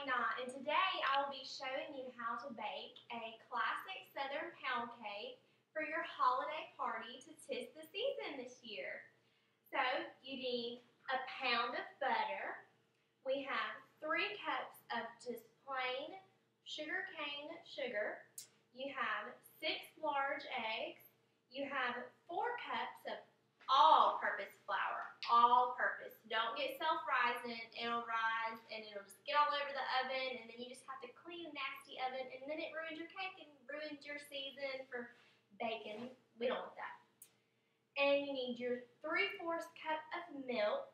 Knot, and today I will be showing you how to bake a classic Southern pound cake for your holiday party to tis the season this year. So you need a pound of butter. We have 3 cups of just plain sugarcane sugar. You have 6 large eggs. You have 4 cups of all-purpose flour, all-purpose. Don't get self-rising. It'll rise and it'll just get all over the oven, and then you just have to clean a nasty oven, and then it ruins your cake and ruins your season for baking. We don't want that. And you need your 3/4 cup of milk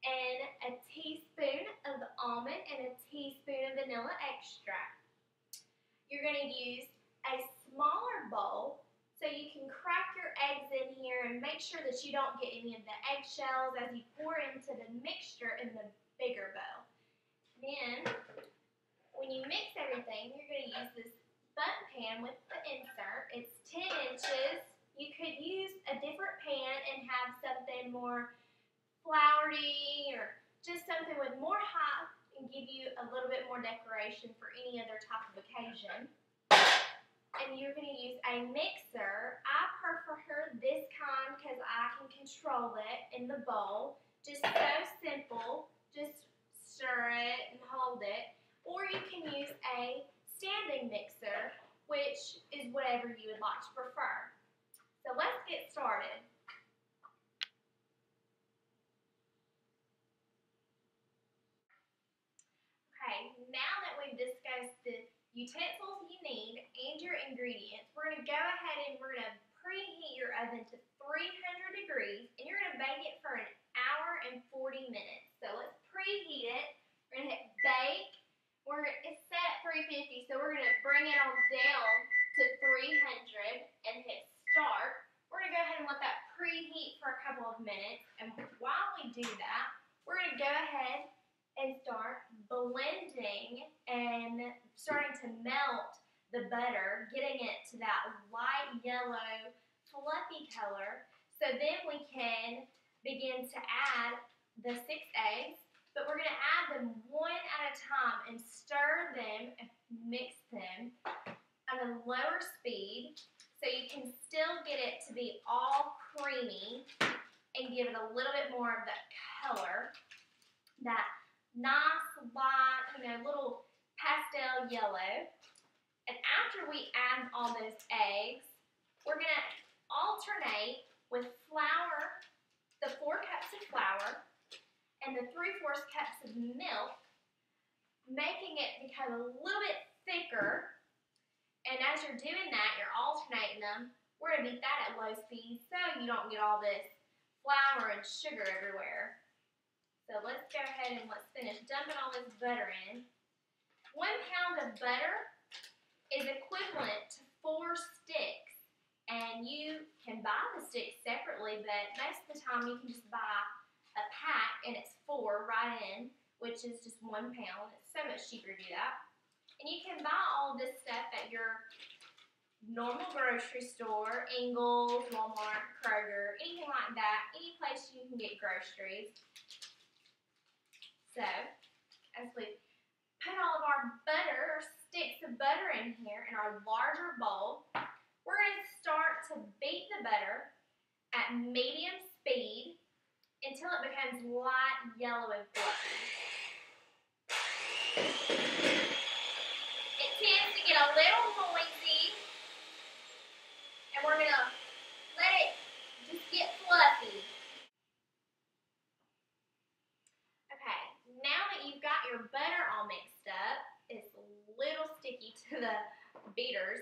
and a teaspoon of the almond and a teaspoon of vanilla extract. You're going to use a smaller bowl so you can crack your eggs in here and make sure that you don't get any of the eggshells as you pour into the mixture in the bigger bowl. Then, when you mix everything, you're going to use this bundt pan with the insert. It's 10 inches. You could use a different pan and have something more floury or just something with more height and give you a little bit more decoration for any other type of occasion. And you're going to use a mixer. I prefer this kind because I can control it in the bowl. Just so simple. Just stir it and hold it. Or you can use a standing mixer, which is whatever you would like to prefer. So let's get started. Okay, now that we've discussed the utensils you need and your ingredients, we're going to go ahead and we're going to preheat your oven to 300 degrees, and you're going to bake it for 1 hour and 40 minutes. So let's preheat it. We're going to hit bake. It's set at 350, so we're going to bring it on down to 300 and hit start. We're going to go ahead and let that preheat for a couple of minutes, and while we do that, we're going to go ahead and start blending and starting to melt the butter, getting it to that light yellow, fluffy color. So then we can begin to add the 6 eggs, but we're going to add them one at a time and stir them and mix them at a lower speed so you can still get it to be all creamy and give it a little bit more of that color, that nice, light, little pastel yellow. And after we add all those eggs, we're going to alternate with flour, the 4 cups of flour, and the 3/4 cups of milk, making it become a little bit thicker. And as you're doing that, you're alternating them. We're going to beat that at low speed so you don't get all this flour and sugar everywhere. So let's go ahead and let's finish dumping all this butter in. 1 pound of butter is equivalent to 4 sticks. And you can buy the sticks separately, but most of the time you can just buy a pack and it's 4 right in, which is just 1 pound. It's so much cheaper to do that. And you can buy all this stuff at your normal grocery store, Ingles, Walmart, Kroger, anything like that, any place you can get groceries. So, as we put all of our butter, or sticks of butter in here in our larger bowl, we're going to start to beat the butter at medium speed until it becomes light yellow and fluffy. It tends to get a little noisy, and we're going to let it just get fluffy. Now that you've got your butter all mixed up, it's a little sticky to the beaters,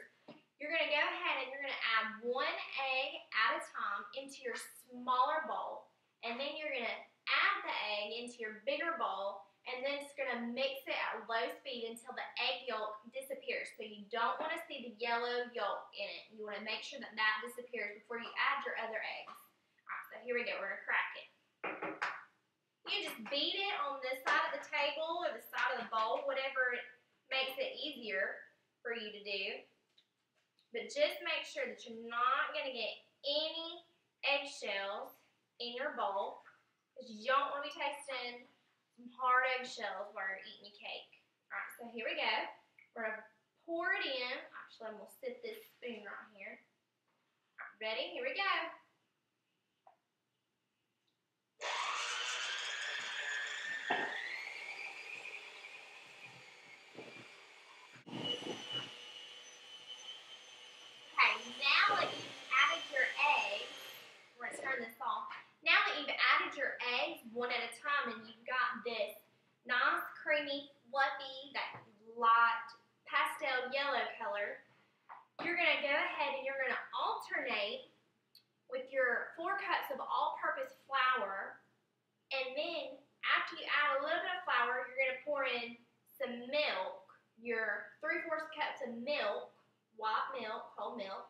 you're going to go ahead and you're going to add 1 egg at a time into your smaller bowl, and then you're going to add the egg into your bigger bowl, and then it's going to mix it at low speed until the egg yolk disappears. So you don't want to see the yellow yolk in it. You want to make sure that that disappears before you add your other eggs. Alright, so here we go. We're going to crack it. You just beat it on the side of the table or the side of the bowl, whatever makes it easier for you to do. But just make sure that you're not going to get any eggshells in your bowl, because you don't want to be tasting some hard eggshells while you're eating your cake. Alright, so here we go. We're going to pour it in. Actually, I'm going to sit this spoon right here. Alright, ready? Here we go. Okay, now that you've added your eggs, we're going to turn this off. Now that you've added your eggs one at a time and you've got this nice, creamy, fluffy, that light pastel yellow color, you're going to go ahead and you're going to alternate with your 4 cups of all-purpose flour, and then after you add a little bit of flour, you're going to pour in some milk, your 3/4 cups of milk, white milk, whole milk,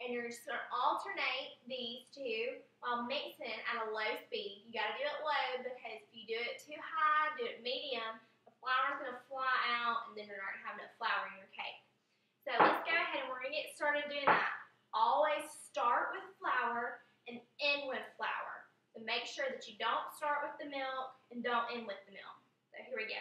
and you're just going to alternate these two while mixing at a low speed. You got to do it low because if you do it too high, do it medium, the flour is going to fly out and then you're not going to have enough flour in your cake. So let's go ahead and we're going to get started doing that. Always start with flour and end with flour. So make sure that you don't start with the milk and don't end with the milk. So here we go.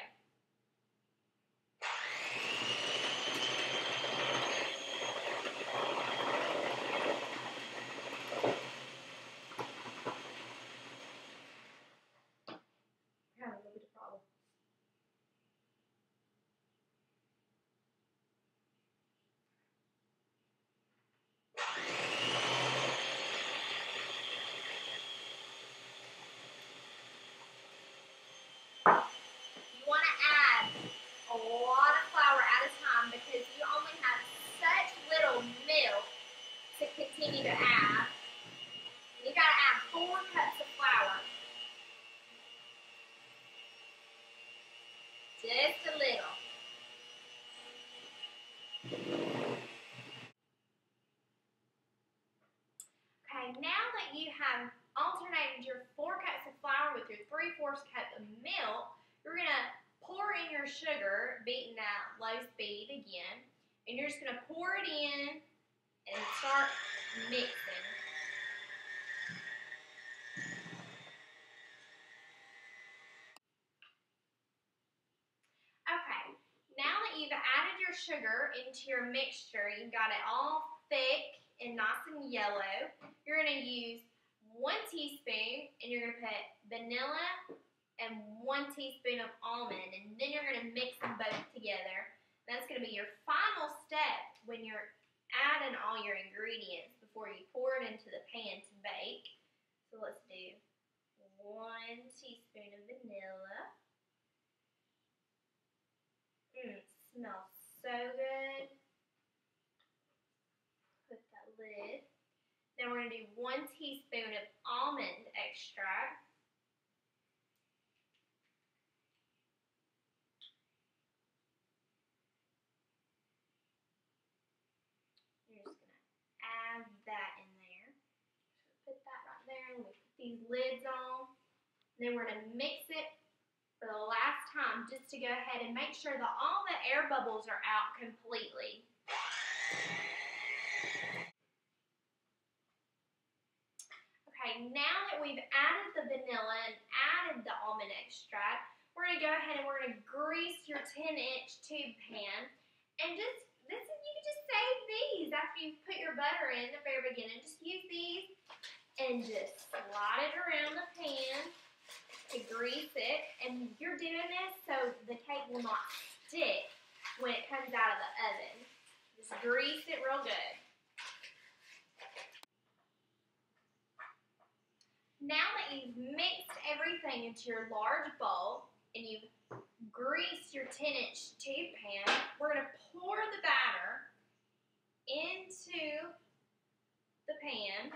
Having a little bit of problem. You want to add a lot of flour at a time because you only have such little milk to continue to add. You got to add 4 cups of flour. Just a little. Okay, now that you have alternated your 4 cups of flour with your 3/4 cup of milk, you're going to pour in your sugar, beaten at low speed again, and you're just going to pour it in and start mixing. Okay, now that you've added your sugar into your mixture, you've got it all thick and nice and yellow, you're going to use 1 teaspoon and you're going to put vanilla and 1 teaspoon of almond, and then you're going to mix them both together. That's going to be your final step when you're adding all your ingredients before you pour it into the pan to bake. So let's do 1 teaspoon of vanilla. It smells so good. Put that lid. Then we're going to do 1 teaspoon of almond extract. You're just going to add that in there. Put that right there. And we put these lids on. Then we're going to mix it for the last time just to go ahead and make sure that all the air bubbles are out completely. Okay, now that we've added the vanilla and added the almond extract, we're going to go ahead and we're going to grease your 10-inch tube pan. And you can just save these after you've put your butter in the very beginning. Just use these and just slide it around the pan to grease it. And you're doing this so the cake will not stick when it comes out of the oven. Just grease it real good. Now that you've mixed everything into your large bowl and you've greased your 10-inch tube pan, we're going to pour the batter into the pan.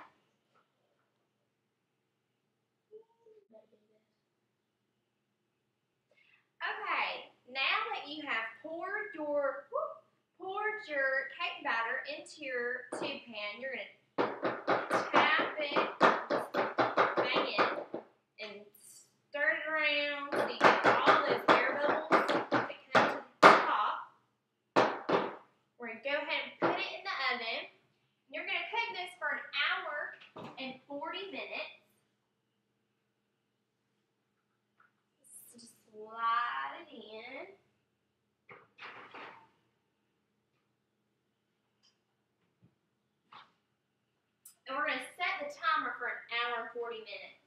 Okay, now that you have poured your cake batter into your tube pan, you're going to tap it, bang it, and stir it around so you get all those air bubbles that come to the top. We're going to go ahead and put it in the oven. You're going to cook this for an hour and 40 minutes. Just slide it in. and 40 minutes.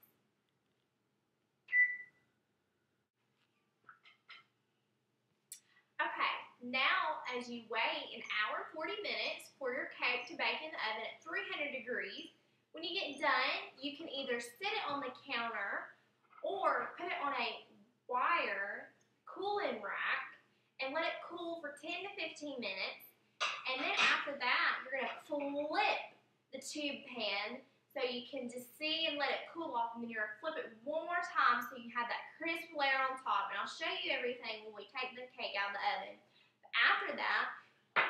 Okay, now as you wait an hour and 40 minutes for your cake to bake in the oven at 300 degrees, when you get done, you can either sit it on the counter or put it on a wire cooling rack and let it cool for 10 to 15 minutes. And then after that, you're going to flip the tube pan so you can just see and let it cool off. And then you're going to flip it one more time so you have that crisp layer on top. And I'll show you everything when we take the cake out of the oven. But after that,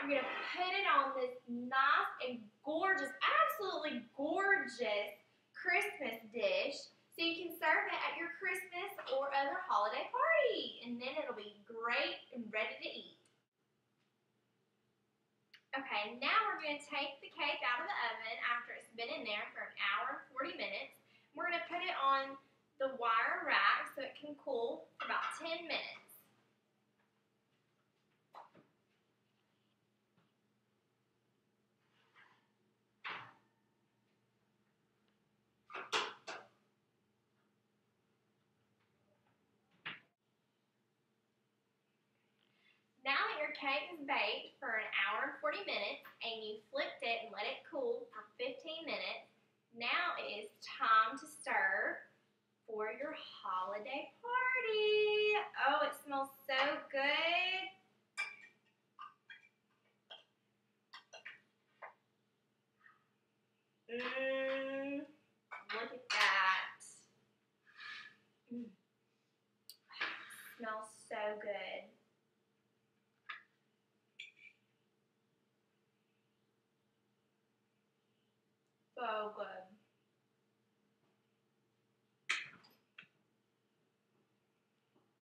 you're going to put it on this nice and gorgeous, absolutely gorgeous Christmas dish so you can serve it at your Christmas or other holiday party. And then it'll be great and ready to eat. Okay, now we're going to take the cake out of the oven after it's been in there for an hour and 40 minutes. We're going to put it on the wire rack so it can cool for about 10 minutes. Now that your cake is baked for an hour and 40 minutes and you flipped it and let it cool for 15 minutes, now it is time to serve for your holiday party. Oh, it smells so good. Look at that. It smells so good. So good.